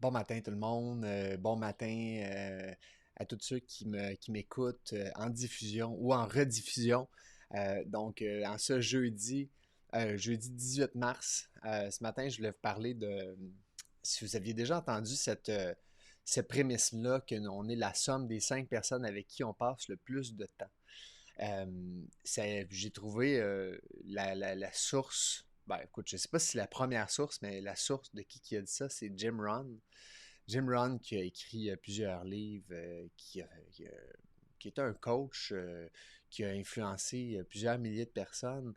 Bon matin tout le monde, bon matin à tous ceux qui m'écoutent en diffusion ou en rediffusion. En ce jeudi 18 mars, ce matin, je voulais vous parler de, si vous aviez déjà entendu cette prémisse-là, que on est la somme des 5 personnes avec qui on passe le plus de temps. J'ai trouvé la source. Ben, écoute, je ne sais pas si c'est la première source, mais la source de qui a dit ça, c'est Jim Rohn. Jim Rohn qui a écrit plusieurs livres, qui est un coach qui a influencé plusieurs milliers de personnes,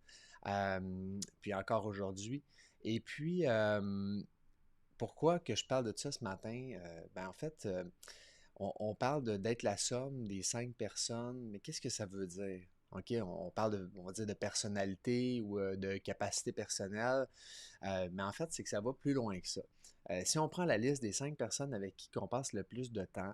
puis encore aujourd'hui. Et puis, pourquoi que je parle de ça ce matin? En fait, on parle d'être la somme des 5 personnes, mais qu'est-ce que ça veut dire? OK, on parle on va dire de personnalité ou de capacité personnelle, mais en fait, c'est que ça va plus loin que ça. Si on prend la liste des 5 personnes avec qui on passe le plus de temps,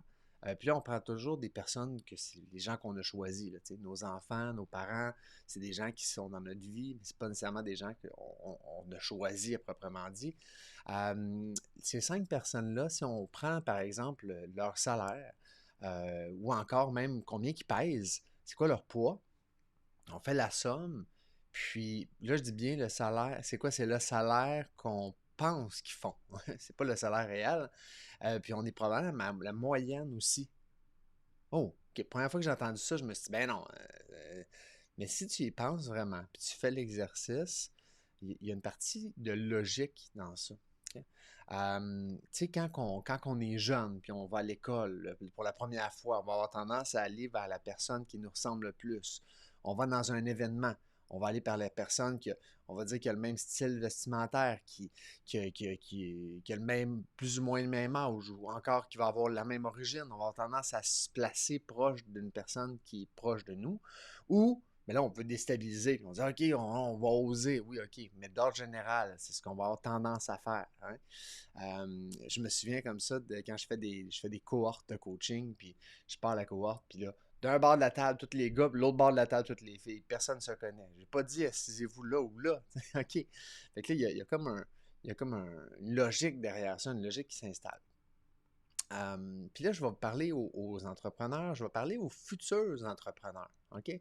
puis là, on prend toujours des personnes que c'est les gens qu'on a choisis, là, nos enfants, nos parents, c'est des gens qui sont dans notre vie, mais c'est pas nécessairement des gens qu'on a choisis à proprement dit. Ces 5 personnes-là, si on prend par exemple leur salaire, ou encore même combien ils pèsent, c'est quoi leur poids, on fait la somme, puis là je dis bien le salaire, c'est quoi? C'est le salaire qu'on pense qu'ils font, c'est pas le salaire réel, puis on est probablement à la moyenne aussi. Oh, ok, première fois que j'ai entendu ça, je me suis dit, ben non, mais si tu y penses vraiment, puis tu fais l'exercice, il y a une partie de logique dans ça. Ok? Tu sais, quand on est jeune, puis on va à l'école pour la première fois, on va avoir tendance à aller vers la personne qui nous ressemble le plus. On va dans un événement, on va aller par la personne on va dire, qui a le même style vestimentaire, qui a le même, plus ou moins le même âge, ou encore qui va avoir la même origine. On va avoir tendance à se placer proche d'une personne qui est proche de nous, ou mais là, on peut déstabiliser. On dit, OK, on va oser. Oui, OK. Mais d'ordre général, c'est ce qu'on va avoir tendance à faire. Hein. Je me souviens comme ça de quand je fais des cohortes de coaching, puis je pars à la cohorte, puis là, d'un bord de la table, tous les gars, puis l'autre bord de la table, toutes les filles. Personne ne se connaît. J'ai pas dit assisez-vous là ou là. OK. Fait que là, il y a comme une logique derrière ça, une logique qui s'installe. Puis là, je vais parler aux entrepreneurs, je vais parler aux futurs entrepreneurs. OK?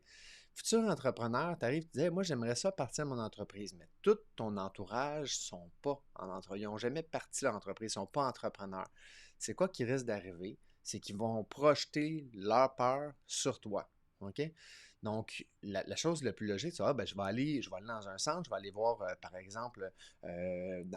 Futur entrepreneur, tu arrives, tu dis, moi, j'aimerais ça partir de mon entreprise, mais tout ton entourage ne sont pas en entreprise. Ils n'ont jamais parti de l'entreprise, ils ne sont pas entrepreneurs. C'est quoi qui risque d'arriver? C'est qu'ils vont projeter leur peur sur toi. OK? Donc, la chose la plus logique, c'est je vais aller dans un centre, je vais aller voir, par exemple,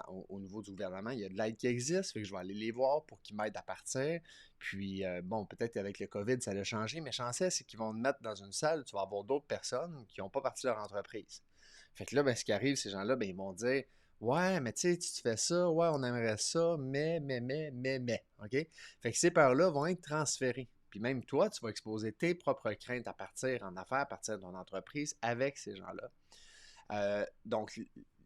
au niveau du gouvernement, il y a de l'aide qui existe, fait que je vais aller les voir pour qu'ils m'aident à partir. Puis, bon, peut-être avec le COVID, ça a changé, mais chance est, c'est qu'ils vont te mettre dans une salle, tu vas avoir d'autres personnes qui n'ont pas parti de leur entreprise. Fait que là, ben, ce qui arrive, ces gens-là, ben, ils vont dire, ouais, mais tu sais, tu fais ça, ouais, on aimerait ça, mais, OK? Fait que ces peurs-là vont être transférées. Puis même toi, tu vas exposer tes propres craintes à partir en affaires, à partir de ton entreprise avec ces gens-là. Donc,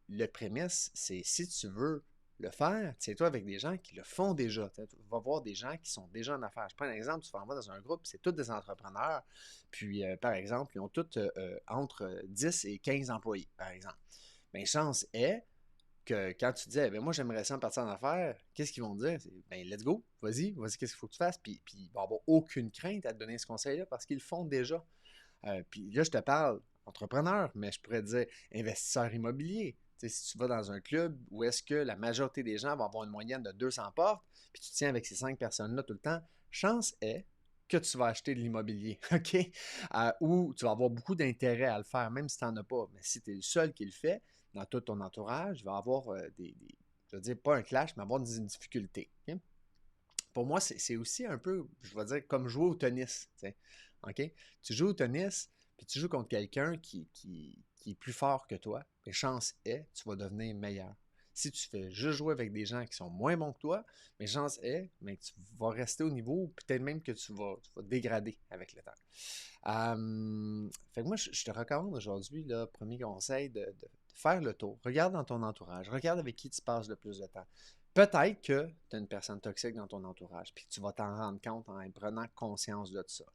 le prémisse, c'est si tu veux le faire, tiens-toi avec des gens qui le font déjà. Tu vas voir des gens qui sont déjà en affaires. Je prends un exemple, tu vas dans un groupe, c'est tous des entrepreneurs, puis par exemple, ils ont tous entre 10 et 15 employés, par exemple. Bien, chance est que quand tu dis, ben moi j'aimerais ça en partir en affaires, qu'est-ce qu'ils vont dire? C'est, ben let's go, vas-y, qu'est-ce qu'il faut que tu fasses? Puis il va avoir aucune crainte à te donner ce conseil-là parce qu'ils le font déjà. Puis là, je te parle entrepreneur, mais je pourrais dire investisseur immobilier. Tu sais, si tu vas dans un club où est-ce que la majorité des gens vont avoir une moyenne de 200 portes, puis tu tiens avec ces 5 personnes-là tout le temps, chance est que tu vas acheter de l'immobilier, OK? Ou tu vas avoir beaucoup d'intérêt à le faire, même si tu n'en as pas. Mais si tu es le seul qui le fait, dans tout ton entourage, il va avoir je veux dire, pas un clash, mais avoir une difficulté. OK? Pour moi, c'est aussi un peu, je vais dire, comme jouer au tennis. T'sais. OK? Tu joues au tennis, puis tu joues contre quelqu'un qui est plus fort que toi. Les chances est, tu vas devenir meilleur. Si tu fais juste jouer avec des gens qui sont moins bons que toi, mes chances est mais que tu vas rester au niveau, ou peut-être même que tu vas dégrader avec le temps. Fait que moi, je te recommande aujourd'hui, là, premier conseil, de faire le tour. Regarde dans ton entourage. Regarde avec qui tu passes le plus de temps. Peut-être que tu as une personne toxique dans ton entourage, puis tu vas t'en rendre compte en prenant conscience de ça.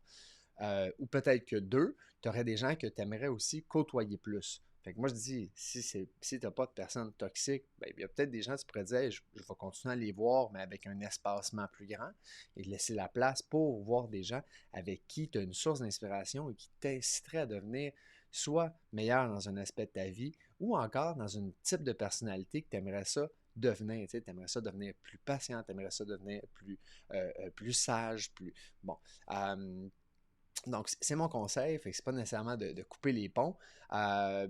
Ou peut-être que deux, tu aurais des gens que tu aimerais aussi côtoyer plus. Fait que moi, je dis, si tu n'as pas de personnes toxiques, ben, il y a peut-être des gens, tu pourrais dire, hey, je vais continuer à les voir, mais avec un espacement plus grand et laisser la place pour voir des gens avec qui tu as une source d'inspiration et qui t'inciteraient à devenir soit meilleur dans un aspect de ta vie ou encore dans un type de personnalité que tu aimerais ça devenir. Tu aimerais ça devenir plus patient, tu aimerais ça devenir plus sage, plus. Bon. Euh, donc, c'est mon conseil, fait que c'est pas nécessairement de couper les ponts,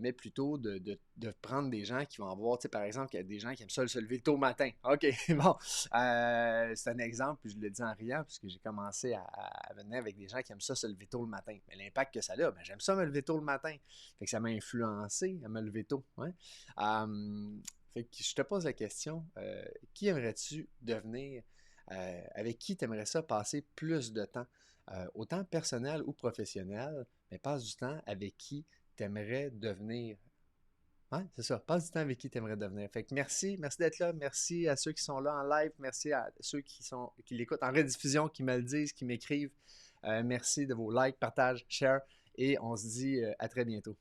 mais plutôt de prendre des gens qui vont avoir, tu sais, par exemple, il y a des gens qui aiment ça se lever tôt le matin. OK, bon, c'est un exemple, puis je le dis en riant, puisque j'ai commencé à venir avec des gens qui aiment ça se lever tôt le matin. Mais l'impact que ça a, ben, j'aime ça me lever tôt le matin. Fait que ça m'a influencé à me lever tôt. Hein? Fait que je te pose la question, qui aimerais-tu devenir, avec qui tu aimerais ça passer plus de temps? Autant personnel ou professionnel, mais passe du temps avec qui tu aimerais devenir. Ouais, c'est ça, passe du temps avec qui tu aimerais devenir. Fait que merci d'être là, merci à ceux qui sont là en live, merci à ceux qui l'écoutent en rediffusion, qui me le disent, qui m'écrivent. Merci de vos likes, partages, share, et on se dit à très bientôt.